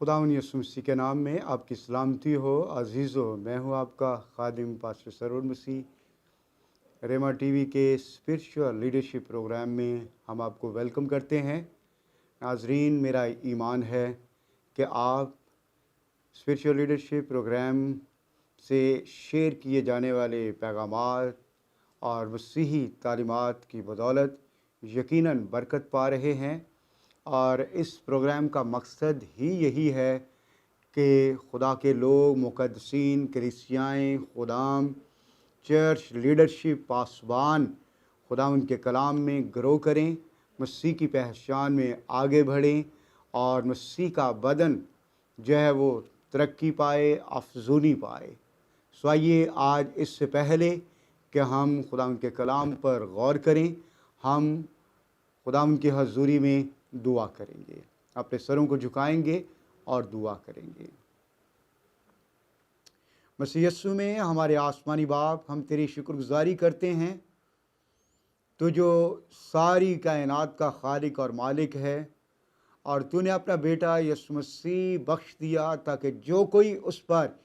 खुदावंद यीशु मसीह के नाम में आपकी सलामती हो। अजीज़ों, मैं हूँ आपका खादिम पास्टर सरोर मसीह। रेमा टीवी के स्पिरिचुअल लीडरशिप प्रोग्राम में हम आपको वेलकम करते हैं। नाजरीन, मेरा ईमान है कि आप स्पिरिचुअल लीडरशिप प्रोग्राम से शेयर किए जाने वाले पैगामात और मसीही तालीमात की बदौलत यकीनन बरकत पा रहे हैं। और इस प्रोग्राम का मकसद ही यही है कि खुदा के लोग, मुक़द्दसीन, कलीसियाएँ, खुदाम, चर्च लीडरशिप, पासबान खुदा उनके कलाम में ग्रो करें, मसीह की पहचान में आगे बढ़ें और मसीह का बदन जो है वो तरक्की पाए, अफजूनी पाए। सो आइए आज इससे पहले कि हम खुदा उनके कलाम पर गौर करें, हम खुदा उनकी हजूरी में दुआ करेंगे। अपने सरों को झुकाएंगे और दुआ करेंगे। मसीह यीशु में हमारे आसमानी बाप, हम तेरी शुक्रगुजारी करते हैं, तो जो सारी कायनात का खालिक और मालिक है, और तूने अपना बेटा यीशु मसीह बख्श दिया ताकि जो कोई उस पर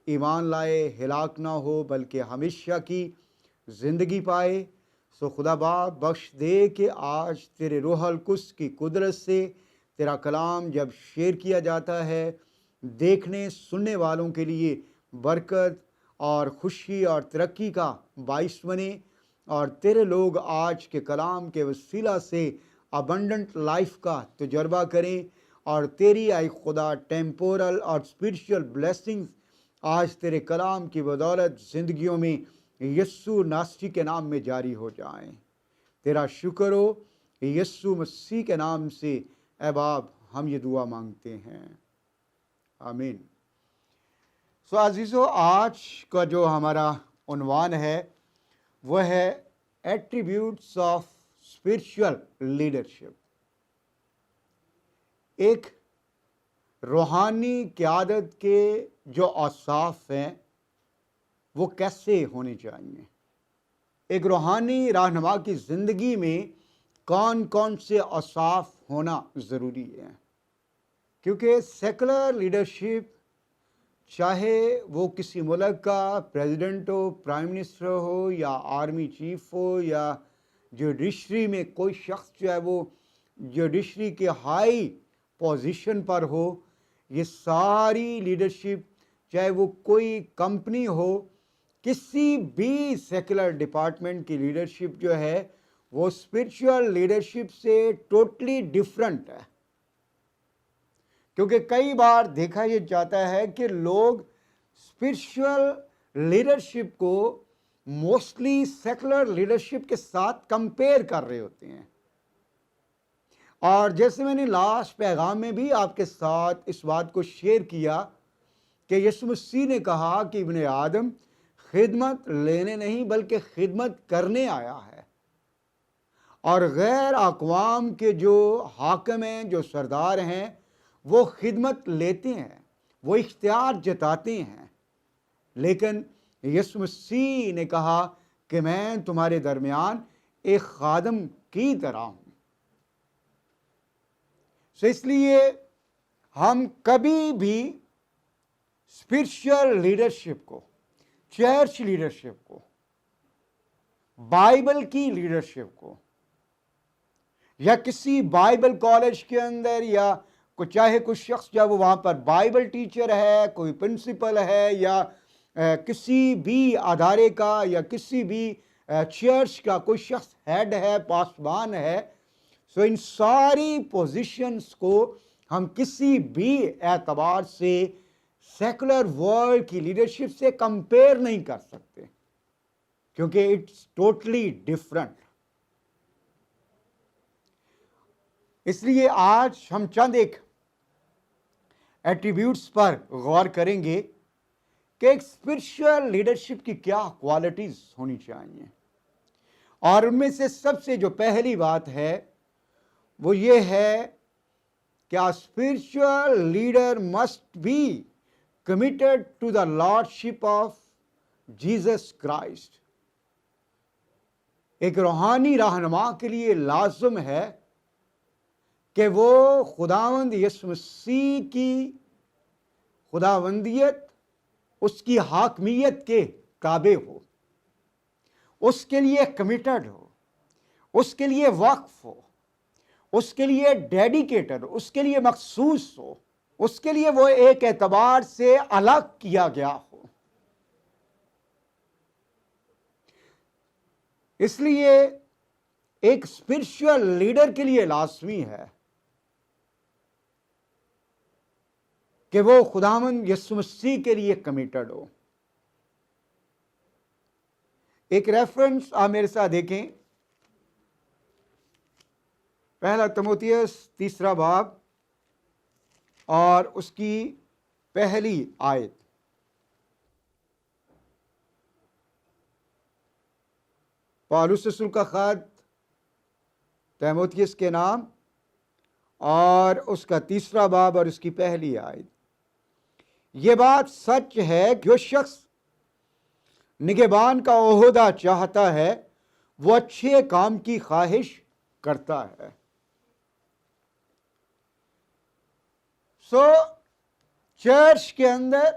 ईमान लाए हिलाक ना हो बल्कि हमेशा की ज़िंदगी पाए। सो खुदा बाप बख्श दे कि आज तेरे रूहुल कुद्स की कुदरत से तेरा कलाम जब शेयर किया जाता है, देखने सुनने वालों के लिए बरकत और खुशी और तरक्की का बाइस बने, और तेरे लोग आज के कलाम के वसीला से अबंडेंट लाइफ का तजर्बा करें, और तेरी आई खुदा टेम्पोरल और स्पिरिचुअल ब्लेसिंग्स आज तेरे कलाम की बदौलत ज़िंदगियों में यीशु नासरी के नाम में जारी हो जाएं। तेरा शुक्र हो यीशु मसीह के नाम से ऐ बाप हम ये दुआ मांगते हैं, आमीन। सो अजीज़ों, आज का जो हमारा उन्वान है वह है एट्रीब्यूट्स ऑफ स्पिरिचुअल लीडरशिप। एक रूहानी क़यादत के जो औसाफ हैं वो कैसे होने चाहिए। एक रूहानी रहनुमा की ज़िंदगी में कौन कौन से औसाफ होना ज़रूरी है, क्योंकि सेकुलर लीडरशिप, चाहे वो किसी मुल्क का प्रेसिडेंट हो, प्राइम मिनिस्टर हो, या आर्मी चीफ हो, या जुडिशरी में कोई शख्स जो है वो जुडिशरी के हाई पोजीशन पर हो, ये सारी लीडरशिप, चाहे वो कोई कंपनी हो, किसी भी सेकुलर डिपार्टमेंट की लीडरशिप जो है वो स्पिरिचुअल लीडरशिप से टोटली डिफरेंट है। क्योंकि कई बार देखा ये जाता है कि लोग स्पिरिचुअल लीडरशिप को मोस्टली सेकुलर लीडरशिप के साथ कंपेयर कर रहे होते हैं। और जैसे मैंने लास्ट पैगाम में भी आपके साथ इस बात को शेयर किया कि यीशु मसीह ने कहा कि इब्ने आदम खिदमत लेने नहीं बल्कि खिदमत करने आया है, और गैर अक़वाम के जो हाकिम हैं, जो सरदार हैं, वो खिदमत लेते हैं, वो इख्तियार जताते हैं, लेकिन यीशु मसीह ने कहा कि मैं तुम्हारे दरमियान एक खादम की तरह हूँ। सो इसलिए हम कभी भी स्पिरिचुअल लीडरशिप को, चर्च लीडरशिप को, बाइबल की लीडरशिप को, या किसी बाइबल कॉलेज के अंदर, या चाहे कुछ शख्स जब वो वहाँ पर बाइबल टीचर है, कोई प्रिंसिपल है, या किसी भी अदारे का या किसी भी चर्च का कोई शख्स हेड है, पासबान है, सो इन सारी पोजीशंस को हम किसी भी एतबार से सेकुलर वर्ल्ड की लीडरशिप से कंपेयर नहीं कर सकते, क्योंकि इट्स टोटली डिफरेंट। इसलिए आज हम चंद एक एट्रीब्यूट्स पर गौर करेंगे कि एक स्पिरिचुअल लीडरशिप की क्या क्वालिटीज होनी चाहिए। और उनमें से सबसे जो पहली बात है वो ये है कि a spiritual leader must be committed to the lordship of Jesus Christ. एक रूहानी रहनुमा के लिए लाजिम है कि वो खुदावंद यीशु मसीह की خداوندیت اس کی حاکمیت کے تابع ہو، اس کے لیے کمیٹڈ ہو، اس کے لیے وقف ہو، اس کے لیے ڈیڈیکیٹڈ ہو، اس کے لیے مخصوص ہو، اس کے لیے وہ ایک اعتبار سے الگ کیا گیا ہو۔ اس لیے ایک اسپرچل لیڈر کے لیے لازمی ہے کہ وہ خداوند یسوع مسیح کے لیے کمیٹڈ ہو۔ ایک ریفرنس آپ میرے ساتھ دیکھیں، پہلا تیموتھیوس 3 باب اور اس کی پہلی آیت۔ پالوس رسول کا خط تیموتھیوس کے نام اور اس کا 3 باب اور اس کی پہلی آیت۔ یہ بات سچ ہے، جو شخص نگہبان کا عہدہ چاہتا ہے وہ اچھے کام کی خواہش کرتا ہے۔ چرچ کے اندر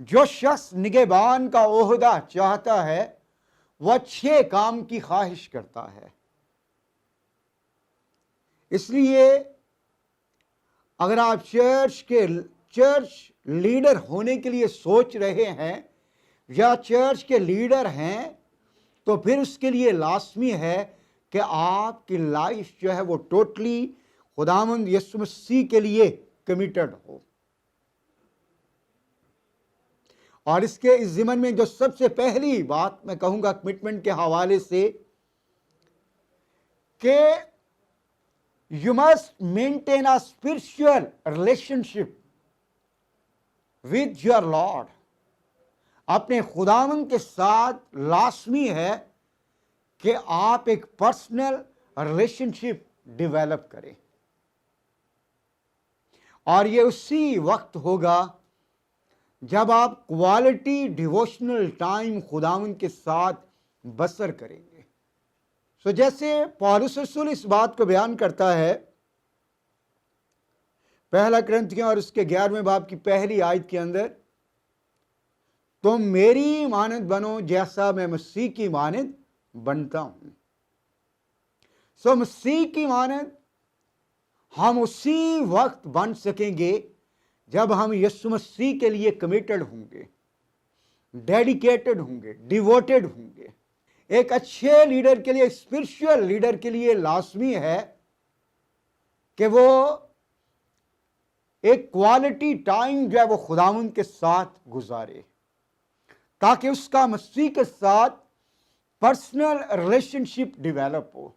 جو شخص نگہبان کا عہدہ چاہتا ہے وہ اچھے کام کی خواہش کرتا ہے۔ اس لیے اگر آپ چرچ لیڈر ہونے کے لیے سوچ رہے ہیں یا چرچ کے لیڈر ہیں، تو پھر اس کے لیے لازمی ہے کہ آپ کی لائف جو ہے وہ ٹوٹلی خداوند یسوع مسیح کے لیے کمیٹڈ ہو۔ اور اس ضمن میں جو سب سے پہلی بات میں کہوں گا کمٹمنٹ کے حوالے سے، کہ you must maintain a spiritual relationship with your Lord۔ اپنے خداوند کے ساتھ لازمی ہے کہ آپ ایک پرسنل ریلیشن شپ ڈیولپ کریں، اور یہ اسی وقت ہوگا جب آپ کوالٹی ڈیووشنل ٹائم خداوند کے ساتھ بسر کریں گے۔ جیسے پالوس رسول اس بات کو بیان کرتا ہے پہلا کرنتھیوں اور اس کے 11ویں باب کی پہلی آیت کے اندر، تم میری مانند بنو جیسا میں مسیح کی مانند بنتا ہوں۔ مسیح کی مانند ہم اسی وقت بن سکیں گے جب ہم یسوع مسیح کے لیے کمیٹڈ ہوں گے، ڈیڈیکیٹڈ ہوں گے، ڈیووٹڈ ہوں گے۔ ایک اچھے لیڈر کے لیے، اسپرچل لیڈر کے لیے لازمی ہے کہ وہ ایک کوالٹی ٹائم جو ہے وہ خداوند کے ساتھ گزارے، تاکہ اس کا مسیح کے ساتھ پرسنل ریلیشن شپ ڈیولپ ہو،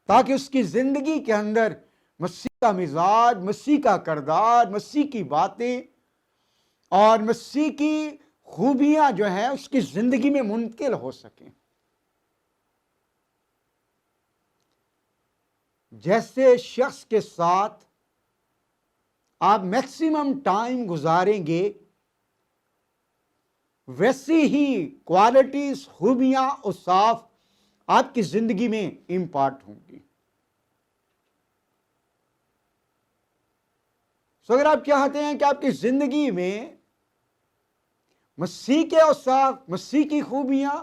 تاکہ اس کی زندگی کے اندر مسیح کا مزاج، مسیح کا کردار، مسیح کی باتیں اور مسیح کی خوبیاں جو ہیں اس کی زندگی میں منتقل ہو سکیں۔ جیسے شخص کے ساتھ آپ میکسیمم ٹائم گزاریں گے، ویسی ہی کوالٹیز، خوبیاں، اوصاف آپ کی زندگی میں امپارٹ ہوں گی۔ اگر آپ چاہتے ہیں کہ آپ کی زندگی میں مسیح کے اوصاف، مسیح کی خوبیاں،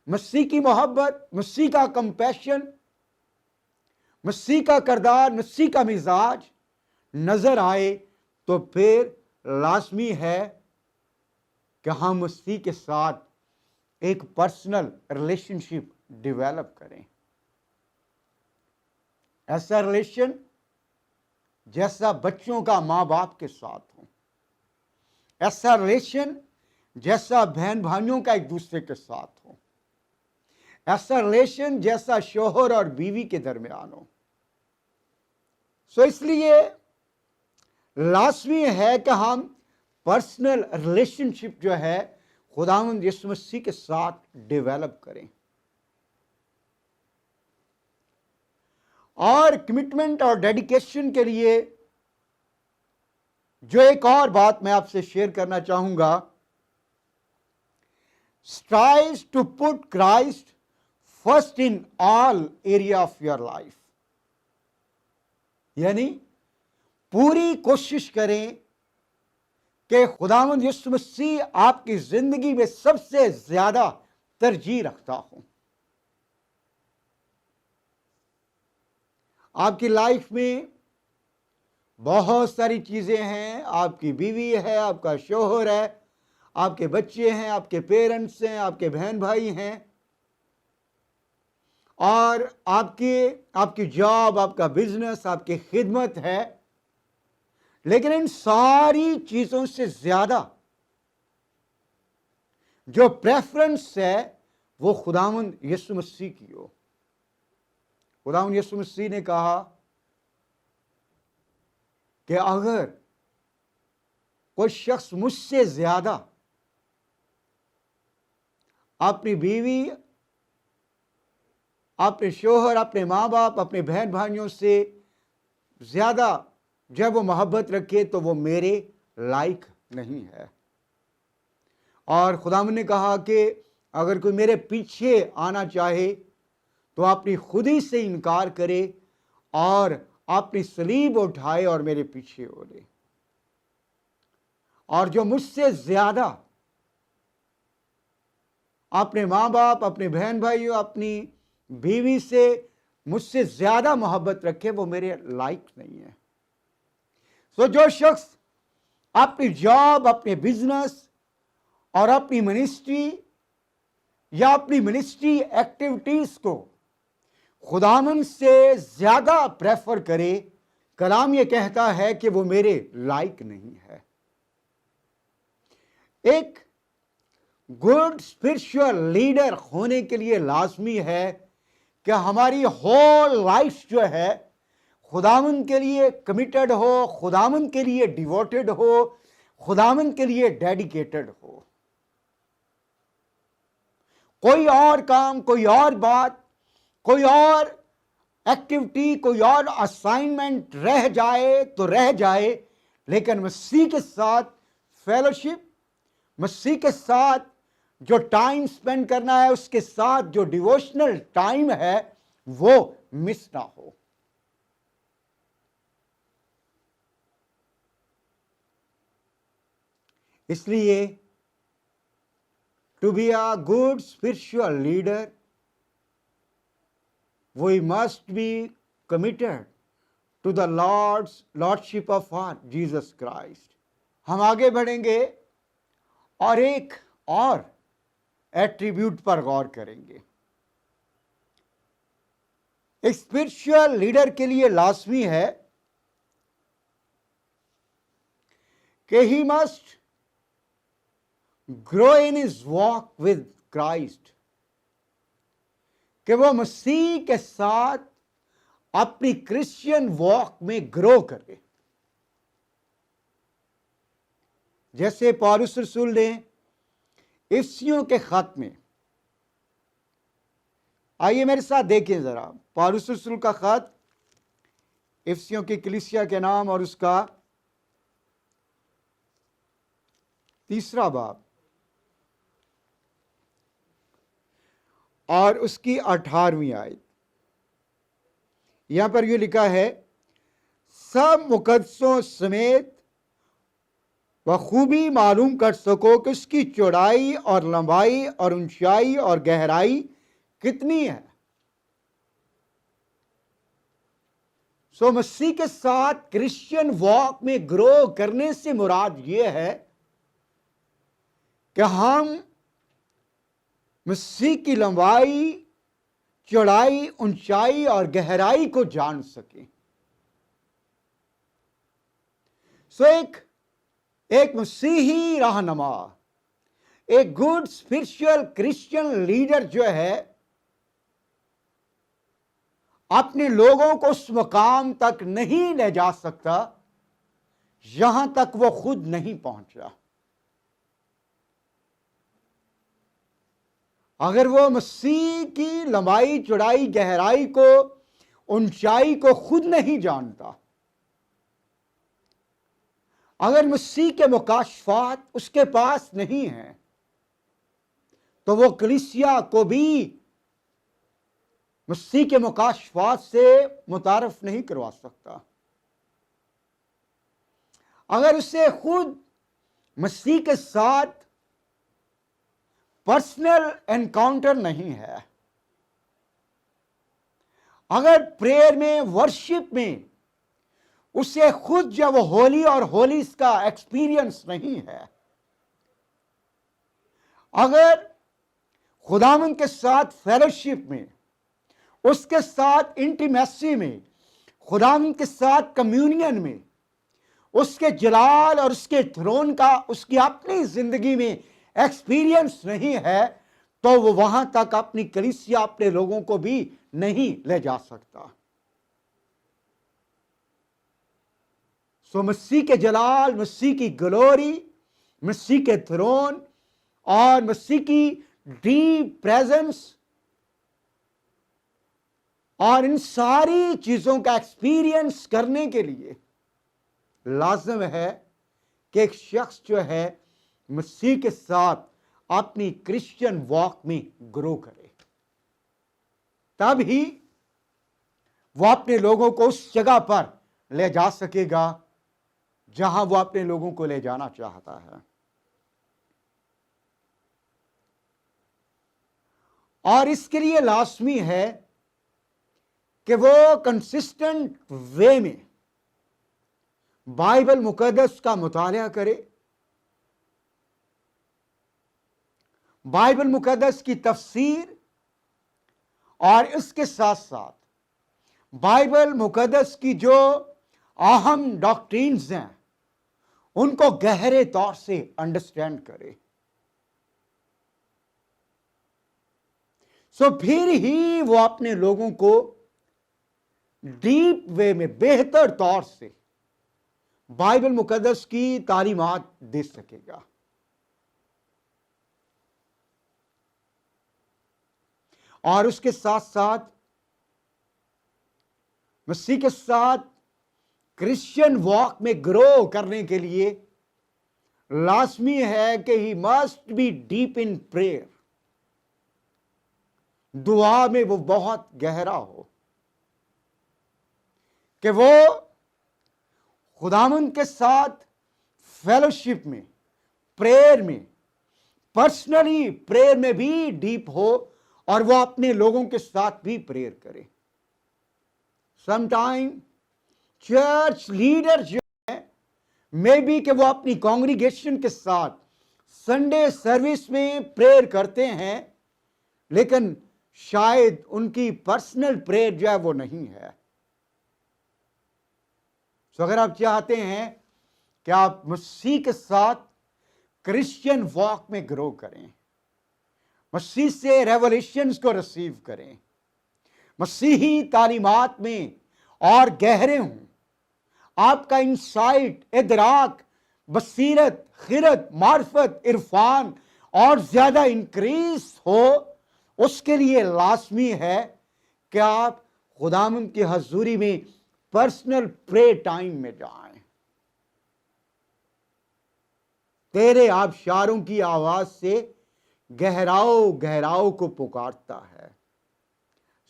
مسیح کی محبت، مسیح کا کمپیشن، مسیح کا کردار، مسیح کا مزاج نظر آئے، تو پھر لازمی ہے کہ ہم مسیح کے ساتھ ایک پرسنل ریلیشن شپ ڈیولپ کریں۔ ایسا ریلیشن جیسا بچوں کا ماں باپ کے ساتھ ہو، ایسا ریلیشن جیسا بہن بھائیوں کا ایک دوسرے کے ساتھ ہو، ایسا ریلیشن جیسا شوہر اور بیوی کے درمیان ہو۔ اس لیے لازمی ہے کہ ہم پرسنل ریلیشن شپ جو ہے خداوند یسوع مسیح کے ساتھ ڈیولپ کریں۔ اور کمٹمنٹ اور ڈیڈیکیشن کے لیے جو ایک اور بات میں آپ سے شیئر کرنا چاہوں گا، strives to put Christ first in all area of your life۔ یعنی پوری کوشش کریں کہ خداوند یسوع مسیح آپ کی زندگی میں سب سے زیادہ ترجیح رکھتا ہوں. آپ کی لائف میں بہت ساری چیزیں ہیں. آپ کی بیوی ہے، آپ کا شوہر ہے، آپ کے بچے ہیں، آپ کے پیرنٹس ہیں، آپ کے بہن بھائی ہیں، اور آپ کی جاب، آپ کا بزنس، آپ کی خدمت ہے. لیکن ان ساری چیزوں سے زیادہ جو پریفرنس ہے وہ خداوند یسوع مسیح کی ہو. خداوند یسوع مسیح نے کہا کہ اگر کوئی شخص مجھ سے زیادہ اپنی بیوی، اپنے شوہر، اپنے ماں باپ، اپنے بہن بھائیوں سے زیادہ جب وہ محبت رکھے تو وہ میرے لائق نہیں ہے. اور خداوند نے کہا کہ اگر کوئی میرے پیچھے آنا چاہے تو اپنی خودی سے انکار کرے اور اپنی صلیب اٹھائے اور میرے پیچھے ہو لے. اور جو مجھ سے زیادہ اپنے ماں باپ، اپنے بہن بھائیوں، اپنی بیوی سے مجھ سے زیادہ محبت رکھے وہ میرے لائق نہیں ہے. جو شخص اپنی جاب، اپنے بزنس اور اپنی منسٹری یا اپنی منسٹری ایکٹیویٹیز کو خداوند سے زیادہ پریفر کرے، کلام یہ کہتا ہے کہ وہ میرے لائق نہیں ہے. ایک گڈ اسپرچل لیڈر ہونے کے لیے لازمی ہے کہ ہماری ہول لائف جو ہے خداوند کے لیے کمیٹڈ ہو، خداوند کے لیے ڈیووٹڈ ہو، خداوند کے لیے ڈیڈیکیٹڈ ہو. کوئی اور کام، کوئی اور بات، کوئی اور ایکٹیویٹی، کوئی اور اسائنمنٹ رہ جائے تو رہ جائے، لیکن مسیح کے ساتھ فیلوشپ، مسیح کے ساتھ جو ٹائم سپینڈ کرنا ہے، اس کے ساتھ جو ڈیووشنل ٹائم ہے وہ مس نہ ہو. اس لیے to be a good spiritual leader we must be committed to the lordship of our Jesus Christ. ہم آگے بڑھیں گے اور ایک اور ایٹریبیوٹ پر غور کریں گے. ایک اسپرچل لیڈر کے لیے لازمی ہے کہ he must grow in his walk with Christ, کہ وہ مسیح کے ساتھ اپنی کرسچین واک میں گرو کرے. جیسے پولس رسول نے افسیوں کے خط میں، آئیے میرے ساتھ دیکھیں ذرا، پولس رسول کا خط افسیوں کی کلیسیا کے نام اور اس کا 3 باب اور اس کی 18ویں آیت. یہاں پر یہ لکھا ہے، سب مقدسوں سمیت بخوبی معلوم کر سکو کہ اس کی چوڑائی اور لمبائی اور اونچائی اور گہرائی کتنی ہے. مسیح کے ساتھ کرسچین واک میں گرو کرنے سے مراد یہ ہے کہ ہم مسیح کی لمبائی، چوڑائی، اونچائی اور گہرائی کو جان سکیں. ایک مسیحی رہنما، ایک گڈ اسپرچل کرسچین لیڈر جو ہے اپنے لوگوں کو اس مقام تک نہیں لے جا سکتا جہاں تک وہ خود نہیں پہنچا. اگر وہ مسیح کی لمبائی، چوڑائی، گہرائی کو، اونچائی کو خود نہیں جانتا، اگر مسیح کے مکاشفات اس کے پاس نہیں ہیں، تو وہ کلیسیا کو بھی مسیح کے مکاشفات سے متعارف نہیں کروا سکتا. اگر اسے خود मसीह के साथ पर्सनल एनकाउंटर नहीं है। अगर प्रेयर में, वर्शिप में उसे खुद जब होली और होलीस का एक्सपीरियंस नहीं है, अगर खुदावंद के साथ फेलोशिप में, उसके साथ इंटीमेसी में, खुदावंद के साथ कम्युनियन में, उसके जलाल और उसके थ्रोन का उसकी अपनी जिंदगी में एक्सपीरियंस नहीं है, तो वो वहां तक अपनी कलीसिया, अपने लोगों को भी नहीं ले जा सकता। सो मसीह के जलाल, मसीह की ग्लोरी, मसीह के थ्रोन और मसीह की डीप प्रेजेंस और इन सारी चीजों का एक्सपीरियंस करने के लिए लाजिम है कि एक शख्स जो है मसीह के साथ अपनी क्रिश्चियन वॉक में ग्रो करे, तब ही वो अपने लोगों को उस जगह पर ले जा सकेगा जहां वो अपने लोगों को ले जाना चाहता है। और इसके लिए लाजमी है कि वो कंसिस्टेंट वे में बाइबल मुकद्दस का मुताला करे, बाइबल मुकद्दस की तफसीर, और इसके साथ साथ बाइबल मुकद्दस की जो अहम डॉक्ट्रिन्स हैं उनको गहरे तौर से अंडरस्टैंड करे। सो फिर ही वो अपने लोगों को डीप वे में, बेहतर तौर से बाइबल मुकद्दस की तालीमात दे सकेगा। और उसके साथ साथ मसीह के साथ क्रिश्चियन वॉक में ग्रो करने के लिए लाजमी है कि he must be deep in prayer, दुआ में वो बहुत गहरा हो, कि वो खुदावंद के साथ फेलोशिप में, प्रेयर में, पर्सनली प्रेयर में भी डीप हो, और वो अपने लोगों के साथ भी प्रेयर करे। समटाइम चर्च लीडर जो है, मे बी कि वो अपनी कांग्रीगेशन के साथ संडे सर्विस में प्रेयर करते हैं, लेकिन शायद उनकी पर्सनल प्रेयर जो है वो नहीं है। तो अगर आप चाहते हैं कि आप मसीह के साथ क्रिश्चियन वॉक में ग्रो करें, मसीह से रेवलेशंस को रिसीव करें, मसीही तालीमात में और गहरे हों, आपका इंसाइट, इदराक, बसीरत, खिरत, मार्फत, इरफान और ज्यादा इंक्रीज हो, उसके लिए लाजमी है कि आप खुदावंद की हजूरी में पर्सनल प्रे टाइम में जाएं। तेरे आबशारों की आवाज से गहराओ गहराओ को पुकारता है।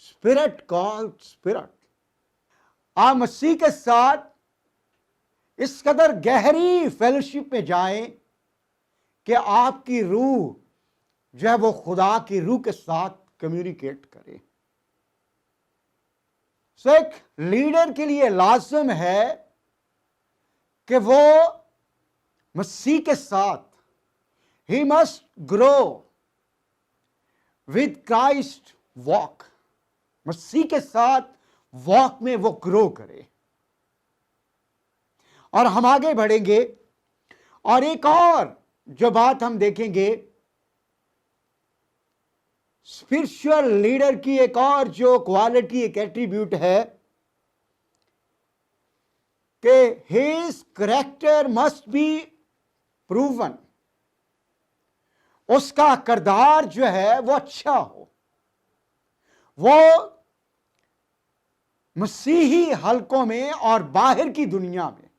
Spirit call spirit. आप मसीह के साथ इस कदर गहरी फेलोशिप में जाएं कि आपकी रूह जो है वो खुदा की रूह के साथ कम्युनिकेट करे। सो एक लीडर के लिए लाजिम है कि वो मसीह के साथ ही must grow with Christ walk, मसीह के साथ वॉक में वो ग्रो करे। और हम आगे बढ़ेंगे और एक और जो बात हम देखेंगे, स्पिरिचुअल लीडर की एक और जो क्वालिटी, एक एट्रीब्यूट है कि his character must be proven. उसका किरदार जो है वो अच्छा हो, वो मसीही हलकों में और बाहर की दुनिया में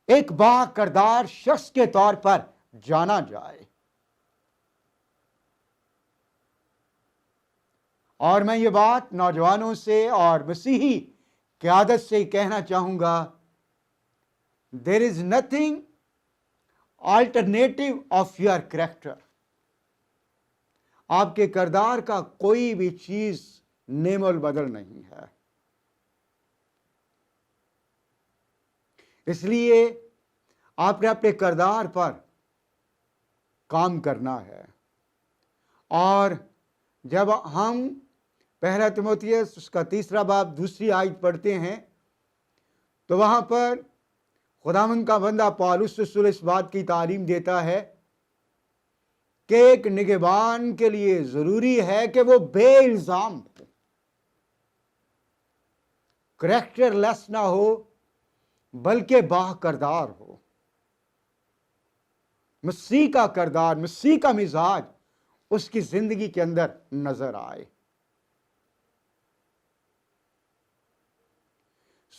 एक बा किरदार शख्स के तौर पर जाना जाए। और मैं ये बात नौजवानों से और मसीही क़यादत से कहना चाहूंगा, there is nothing alternative of your character. आपके किरदार का कोई भी चीज नेमल बदल नहीं है। इसलिए आपने अपने किरदार पर काम करना है। और जब हम पहला तीमुथियुस उसका 3 बाब 2 आयत पढ़ते हैं तो वहां पर खुदावंद का बंदा पौलुस रसूल इस बात की तालीम देता है कि एक निगहबान के लिए जरूरी है कि वो बेइल्जाम हो, करैक्टरलेस ना हो, बल्कि बाकिरदार हो। मसीह का किरदार, मसीह का मिजाज उसकी जिंदगी के अंदर नजर आए।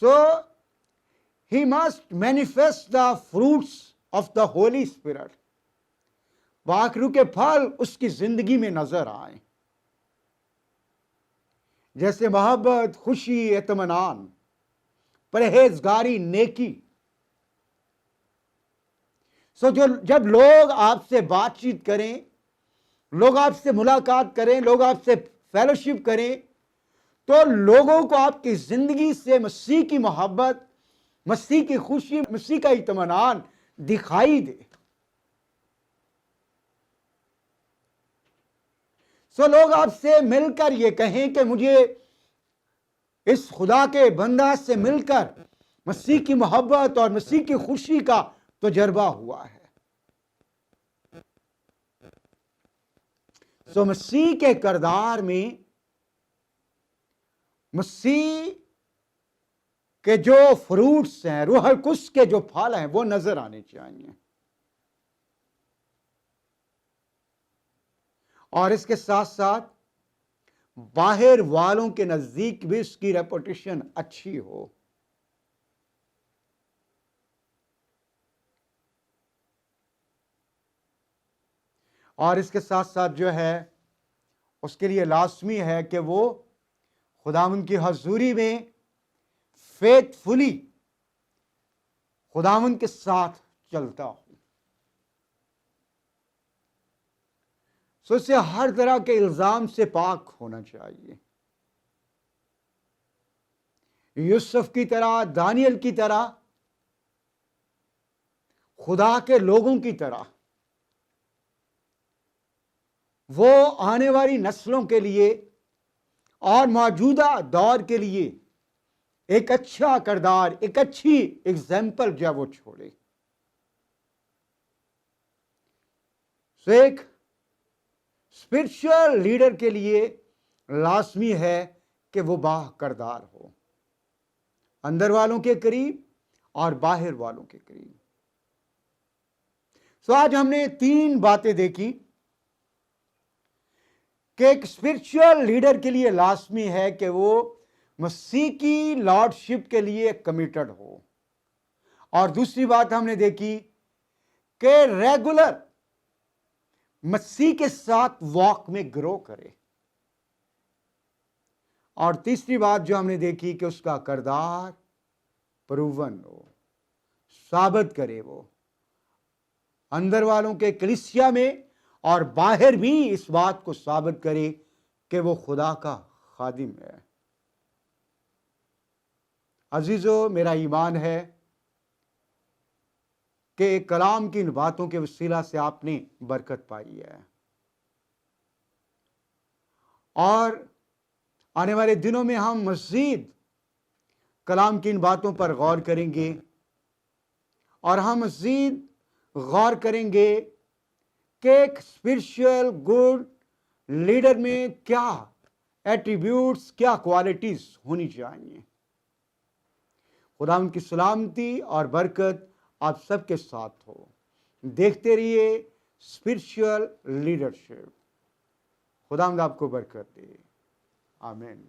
So he must manifest the fruits of the Holy Spirit. पाक रूह के फल उसकी जिंदगी में नजर आए, जैसे मोहब्बत, खुशी, इत्मीनान, परहेजगारी, नेकी। जब लोग आपसे बातचीत करें, लोग आपसे मुलाकात करें, लोग आपसे फेलोशिप करें, तो लोगों को आपकी जिंदगी से मसीह की मोहब्बत, मसीह की खुशी, मसीह का इत्मीनान दिखाई दे। लोग आपसे मिलकर ये कहें कि मुझे इस खुदा के बंदा से मिलकर मसीह की मोहब्बत और मसीह की खुशी का तजर्बा हुआ है। मसीह के किरदार में मसीह के जो फ्रूट्स हैं, रूह कुद्स के जो फल हैं, वो नजर आने चाहिए। और इसके साथ साथ बाहर वालों के नजदीक भी उसकी रेपुटेशन अच्छी हो। और इसके साथ साथ जो है उसके लिए लाजमी है कि वो खुदावंद की हजूरी में फेथफुली खुदावंद के साथ चलता हो। उससे हर तरह के इल्जाम से पाक होना चाहिए। यूसुफ की तरह, दानियल की तरह, खुदा के लोगों की तरह वो आने वाली नस्लों के लिए और मौजूदा दौर के लिए एक अच्छा किरदार, एक अच्छी एग्जाम्पल जो वो छोड़े। एक स्पिरिचुअल लीडर के लिए लाजमी है कि वो बाकिरदार हो, अंदर वालों के करीब और बाहर वालों के करीब। आज हमने 3 बातें देखी कि एक स्पिरिचुअल लीडर के लिए लाजमी है कि वो मसीह की लॉर्डशिप के लिए कमिटेड हो। और दूसरी बात हमने देखी कि रेगुलर मसीह के साथ वॉक में ग्रो करे। और तीसरी बात जो हमने देखी कि उसका किरदार प्रूवन हो, साबित करे वो अंदर वालों के कलीसिया में और बाहर भी इस बात को साबित करे कि वो खुदा का खादिम है। अजीजों, मेरा ईमान है कि कलाम की इन बातों के वसीला से आपने बरकत पाई है और आने वाले दिनों में हम मज़ीद कलाम की इन बातों पर गौर करेंगे और हम मज़ीद गौर करेंगे कि एक स्पिरिचुअल गुड लीडर में क्या एट्रीब्यूट्स, क्या क्वालिटीज होनी चाहिए। खुदा उनकी सलामती और बरकत आप सबके साथ हो। देखते रहिए स्पिरिचुअल लीडरशिप। खुदा आपको बरकत दे। आमीन।